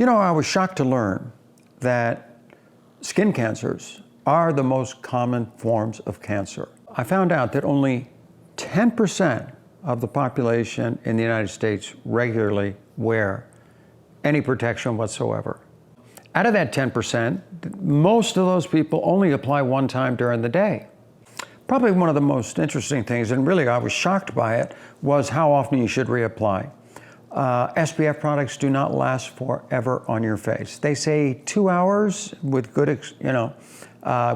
You know, I was shocked to learn that skin cancers are the most common forms of cancer. I found out that only 10% of the population in the United States regularly wear any protection whatsoever. Out of that 10%, most of those people only apply one time during the day. Probably one of the most interesting things, and really I was shocked by it, was how often you should reapply. SPF products do not last forever on your face. They say 2 hours with good,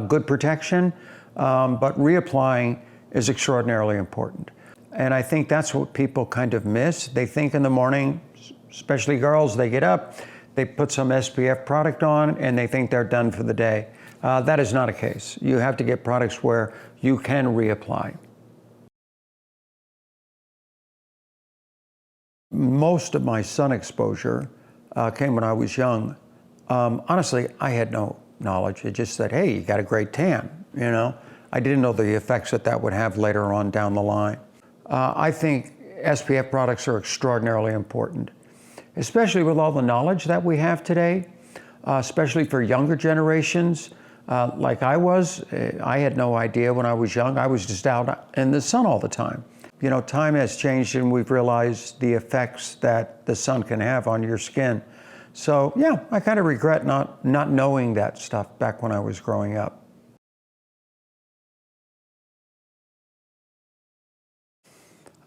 good protection, but reapplying is extraordinarily important. And I think that's what people kind of miss. They think in the morning, especially girls, they get up, they put some SPF product on, and they think they're done for the day. That is not a case. You have to get products where you can reapply. Most of my sun exposure came when I was young. Honestly, I had no knowledge. It just said, hey, you got a great tan, you know? I didn't know the effects that would have later on down the line. I think SPF products are extraordinarily important, especially with all the knowledge that we have today, especially for younger generations. Like I was, I had no idea when I was young. I was just out in the sun all the time. You know, time has changed and we've realized the effects that the sun can have on your skin. So yeah, I kind of regret not knowing that stuff back when I was growing up.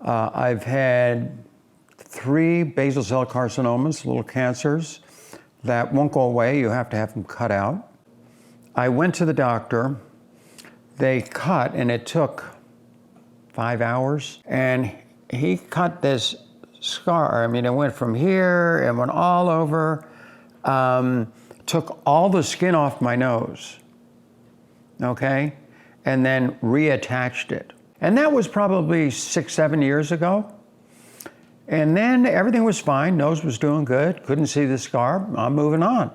I've had 3 basal cell carcinomas, little cancers, that won't go away. You have to have them cut out. I went to the doctor. They cut, and it took 5 hours, and he cut this scar. I mean, it went from here, it went all over, took all the skin off my nose, okay, and then reattached it. And that was probably 6, 7 years ago. And then everything was fine, nose was doing good, couldn't see the scar, I'm moving on.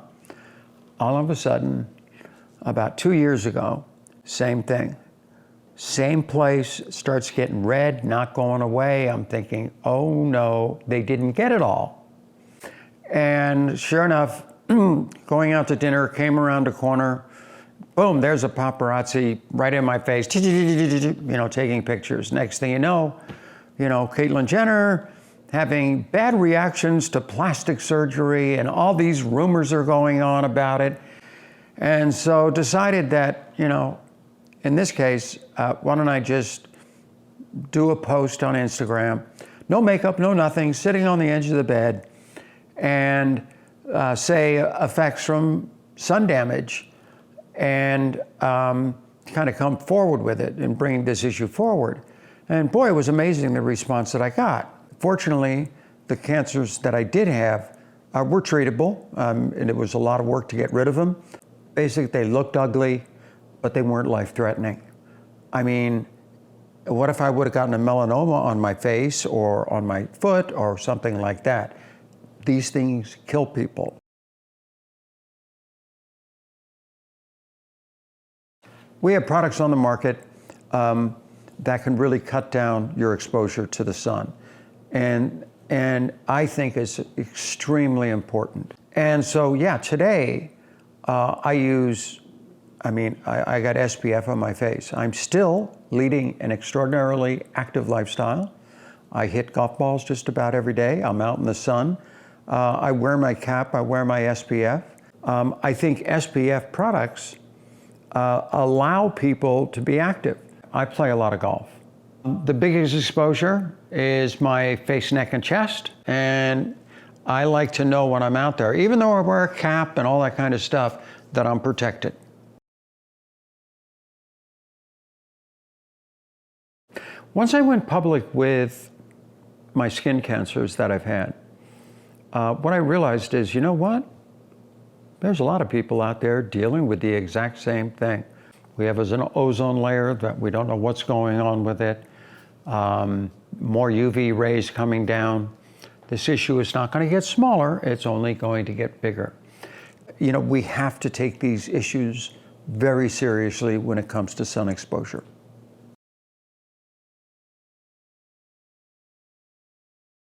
All of a sudden, about 2 years ago, same thing. Same place, starts getting red, not going away. I'm thinking, oh no, they didn't get it all. And sure enough, going out to dinner, came around the corner, boom, there's a paparazzi right in my face, you know, taking pictures. Next thing you know, Caitlyn Jenner having bad reactions to plastic surgery, and all these rumors are going on about it. And so decided that, you know, in this case, why don't I just do a post on Instagram, no makeup, no nothing, sitting on the edge of the bed, and say effects from sun damage, and kind of come forward with it and bring this issue forward. And boy, it was amazing the response that I got. Fortunately, the cancers that I did have were treatable, and it was a lot of work to get rid of them. Basically, they looked ugly, but they weren't life-threatening. I mean, what if I would have gotten a melanoma on my face or on my foot or something like that? These things kill people. We have products on the market that can really cut down your exposure to the sun. And I think it's extremely important. And so, yeah, today I got SPF on my face. I'm still leading an extraordinarily active lifestyle. I hit golf balls just about every day. I'm out in the sun. I wear my cap, I wear my SPF. I think SPF products allow people to be active. I play a lot of golf. The biggest exposure is my face, neck, and chest, and I like to know when I'm out there, even though I wear a cap and all that kind of stuff, that I'm protected. Once I went public with my skin cancers that I've had, what I realized is, you know what? There's a lot of people out there dealing with the exact same thing. We have an ozone layer that we don't know what's going on with it. More UV rays coming down. This issue is not going to get smaller, it's only going to get bigger. You know, we have to take these issues very seriously when it comes to sun exposure.